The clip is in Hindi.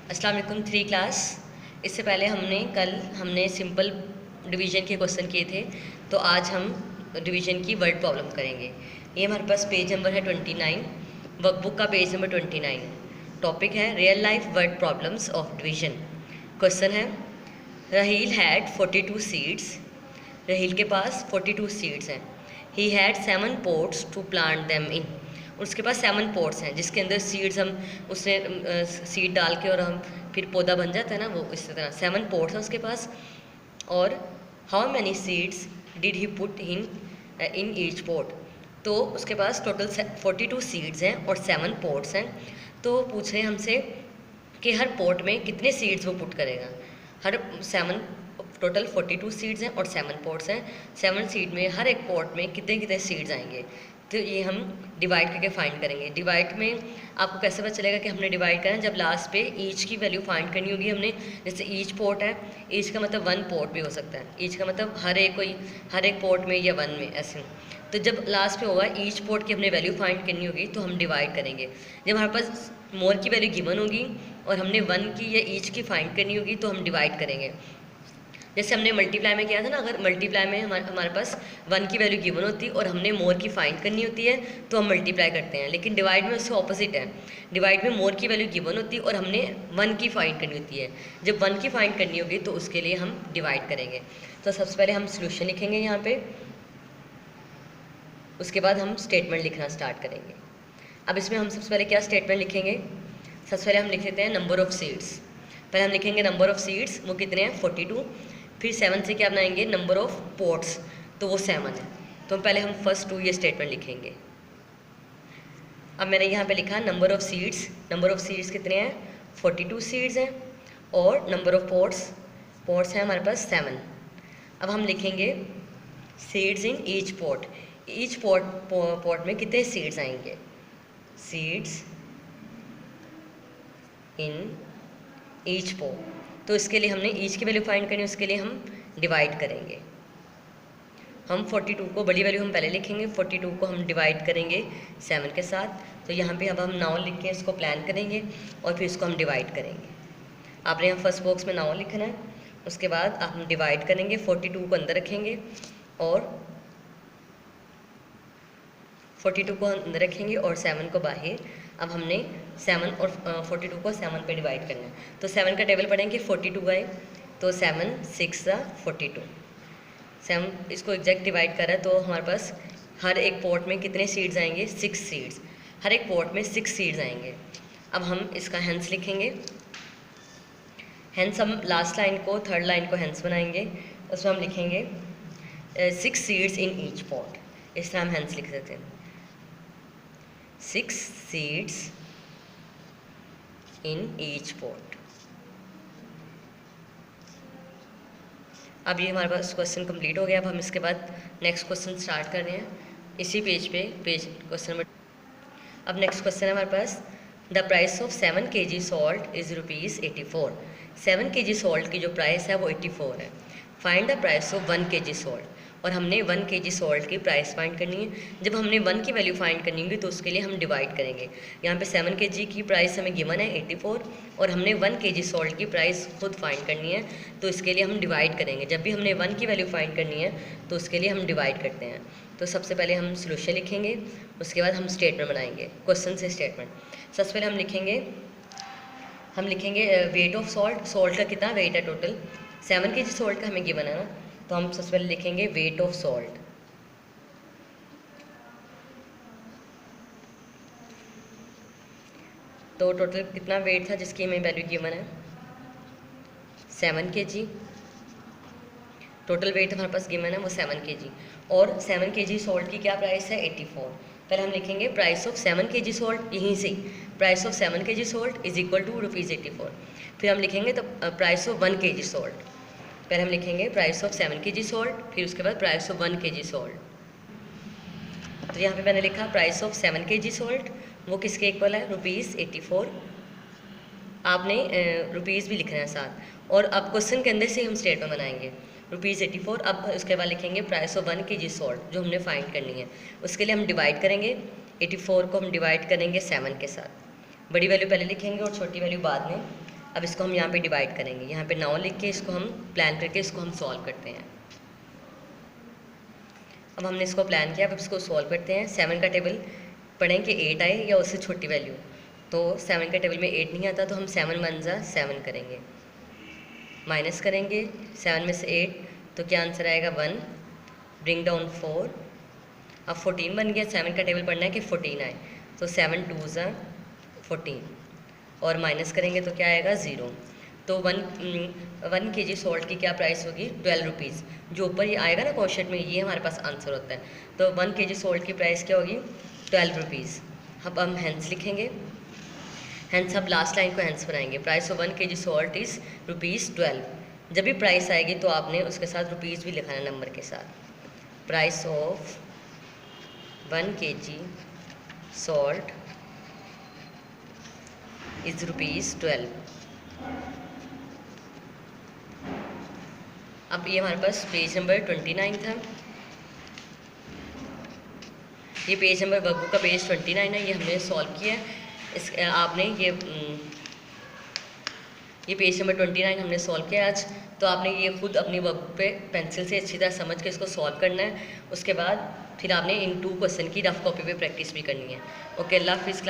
अस्सलाम वालेकुम थ्री क्लास। इससे पहले हमने सिंपल डिवीज़न के क्वेश्चन किए थे, तो आज हम डिवीज़न की वर्ड प्रॉब्लम करेंगे। ये हमारे पास पेज नंबर है 29, वर्कबुक का पेज नंबर 29। टॉपिक है real life word problems of division. Question है राहील हैड 42 सीड्स। राहील के पास 42 सीड्स हैं। He had 7 pots to plant them in. उसके पास 7 पोट्स हैं जिसके अंदर सीड्स हम उससे सीड डाल के और हम फिर पौधा बन जाता है ना, वो इस तरह 7 पोट्स हैं उसके पास। और how many seeds did he put in each pot. तो उसके पास टोटल 42 सीड्स हैं और 7 पोट्स हैं। तो पूछ रहे हैं हमसे कि हर पोट में कितने सीड्स वो पुट करेगा। हर 7 टोटल 42 सीड्स हैं और 7 पोट्स हैं। 7 सीड में हर एक पोट में कितने कितने सीड्स आएंगे, तो ये हम डिवाइड करके फाइंड करेंगे। डिवाइड में आपको कैसे पता चलेगा कि हमने डिवाइड करना है, जब लास्ट पे ईच की वैल्यू फाइंड करनी होगी हमने। जैसे ईच पोट है, ईच का मतलब 1 पोट भी हो सकता है, ईच का मतलब हर एक पोट में या 1 में ऐसे। तो जब लास्ट पे होगा ईच पोट की हमने वैल्यू फाइंड करनी होगी तो हम डिवाइड करेंगे। जब हमारे पास मोर की वैल्यू गिवन होगी और हमने 1 की या ईच की फाइंड करनी होगी तो हम डिवाइड करेंगे। जैसे हमने मल्टीप्लाई में किया था ना, अगर मल्टीप्लाई में हमारे पास 1 की वैल्यू गिवन होती और हमने मोर की फाइंड करनी होती है तो हम मल्टीप्लाई करते हैं। लेकिन डिवाइड में उससे ऑपोजिट है। डिवाइड में मोर की वैल्यू गिवन होती और हमने 1 की फाइंड करनी होती है। जब 1 की फाइंड करनी होगी तो उसके लिए हम डिवाइड करेंगे। तो सबसे पहले हम सोल्यूशन लिखेंगे यहाँ पे, उसके बाद हम स्टेटमेंट लिखना स्टार्ट करेंगे। अब इसमें हम सबसे पहले क्या स्टेटमेंट लिखेंगे, सबसे पहले हम लिख लेते हैं नंबर ऑफ़ सीड्स। पहले हम लिखेंगे नंबर ऑफ़ सीड्स, वो कितने हैं 42। फिर 7 से क्या बनाएंगे, नंबर ऑफ़ पोट्स, तो वो 7 है। तो पहले हम फर्स्ट 2 ये स्टेटमेंट लिखेंगे। अब मैंने यहाँ पे लिखा number of seeds. Number of seeds कितने हैं, 42 सीड्स हैं। और नंबर ऑफ़ पोट्स हैं हमारे पास 7। अब हम लिखेंगे seeds in each pot. Each pot में कितने सीड्स आएंगे, सीड्स इन ईच पोट। तो इसके लिए हमने ईच की वैल्यू फाइंड करनी है, उसके लिए हम डिवाइड करेंगे। हम 42 को बड़ी वैल्यू हम पहले लिखेंगे, 42 को हम डिवाइड करेंगे 7 के साथ। तो यहाँ पे अब हम नाउन लिख के इसको प्लान करेंगे और फिर इसको हम डिवाइड करेंगे। आपने यहाँ फर्स्ट बॉक्स में नाउन लिखना है, उसके बाद हम डिवाइड करेंगे, 42 को अंदर रखेंगे और 42 को अंदर रखेंगे और 7 को बाहर। अब हमने 7 और 42 को 7 पे डिवाइड करना है। तो 7 का टेबल पढ़ेंगे, 42 आए तो 7 6 42। 7 इसको एग्जैक्ट डिवाइड कर रहा है, तो हमारे पास हर एक पोट में कितने सीड्स आएंगे, 6 सीड्स। हर एक पोट में 6 सीड्स आएंगे। अब हम इसका हेंस लिखेंगे। हेंस हम लास्ट लाइन को, थर्ड लाइन को हेंस बनाएंगे। उसमें हम लिखेंगे 6 सीड्स इन ईच पोट। इस तरह हम हेंस लिख देते हैं, 6 सीड्स इन ईच पोट। अब ये हमारे पास क्वेश्चन कंप्लीट हो गया। अब हम इसके बाद नेक्स्ट क्वेश्चन स्टार्ट कर रहे हैं इसी पेज पे, पेज क्वेश्चन नंबर। अब नेक्स्ट क्वेश्चन है हमारे पास, the price of 7 kg salt is ₹84। 7 kg salt की जो प्राइस है वो 84 है। Find the price of 1 kg salt. और हमने 1 kg सॉल्ट की प्राइस फाइंड करनी है। जब हमने 1 की वैल्यू फाइंड करनी होगी तो उसके लिए हम डिवाइड करेंगे। यहाँ पे 7 kg की प्राइस हमें गिवन है 84 और हमने 1 kg सॉल्ट की प्राइस खुद फाइंड करनी है, तो इसके लिए हम डिवाइड करेंगे। जब भी हमने 1 की वैल्यू फाइंड करनी है तो उसके लिए हम डिवाइड करते हैं। तो सबसे पहले हम सोल्यूशन लिखेंगे, उसके बाद हम स्टेटमेंट बनाएंगे, क्वेश्चन से स्टेटमेंट। सबसे पहले हम लिखेंगे वेट ऑफ सॉल्ट। सॉल्ट का कितना वेट है टोटल, 7 kg सॉल्ट का हमें गिवन है ना, तो हम सबसे पहले लिखेंगे वेट ऑफ सॉल्ट। तो टोटल कितना वेट था जिसकी हमें वैल्यू गिवन है, 7 kg। टोटल वेट हमारे पास गिवन है वो 7 kg। और 7 kg सॉल्ट की क्या प्राइस है, 84। पहले हम लिखेंगे प्राइस ऑफ 7 kg सॉल्ट, यहीं से price of 7 kg salt is equal to ₹84। फिर हम लिखेंगे तो प्राइस ऑफ 1 kg सॉल्ट। पहले हम लिखेंगे प्राइस ऑफ 7 kg सॉल्ट, फिर उसके बाद प्राइस ऑफ 1 kg सॉल्ट। तो यहाँ पे मैंने लिखा प्राइस ऑफ 7 kg सॉल्ट, वो किसके इक्वल है, ₹84। आपने रुपीज़ भी लिखना है साथ। और अब क्वेश्चन के अंदर से हम स्टेटमेंट बनाएंगे, ₹84। अब उसके बाद लिखेंगे प्राइस ऑफ 1 kg सॉल्ट जो हमने फाइंड करनी है। उसके लिए हम डिवाइड करेंगे, 84 को हम डिवाइड करेंगे 7 के साथ। बड़ी वैल्यू पहले लिखेंगे और छोटी वैल्यू बाद में। अब इसको हम यहाँ पे डिवाइड करेंगे, यहाँ पे 9 लिख के इसको हम प्लान करके इसको हम सॉल्व करते हैं। अब हमने इसको प्लान किया, अब इसको सॉल्व करते हैं। 7 का टेबल पढ़ें कि 8 आए या उससे छोटी वैल्यू, तो 7 के टेबल में 8 नहीं आता, तो हम 7 1 जा 7 करेंगे, माइनस करेंगे 7 में से 8, तो क्या आंसर आएगा 1, ब्रिंग डाउन 4। अब 14 बन गया, 7 का टेबल पढ़ना है कि 14 आए, तो 7 2 जा 14, और माइनस करेंगे तो क्या आएगा 0। तो 1 kg सॉल्ट की क्या प्राइस होगी, 12 रुपीज़। जो ऊपर ये आएगा ना क्वेश्चन में, ये हमारे पास आंसर होता है। तो 1 kg सॉल्ट की प्राइस क्या होगी, 12 रुपीज़। अब हम हैंस लिखेंगे, हैंस अब लास्ट लाइन को हैंस बनाएंगे। Price of 1 kg salt is ₹12। जब भी प्राइस आएगी तो आपने उसके साथ रुपीज़ भी लिखाना नंबर के साथ। Price of 1 kg salt is ₹12। अब ये हमारे पास पेज नंबर 29 था। ये पेज नंबर वर्कबुक का पेज 29 है, ये हमने सॉल्व किया है। इस आपने ये पेज नंबर 29 हमने सॉल्व किया आज। तो आपने ये खुद अपनी वर्कबुक पे पेंसिल से अच्छी तरह समझ के इसको सॉल्व करना है। उसके बाद फिर आपने इन 2 क्वेश्चन की रफ कॉपी पे प्रैक्टिस भी करनी है। ओके, अल्लाह हाफिज़।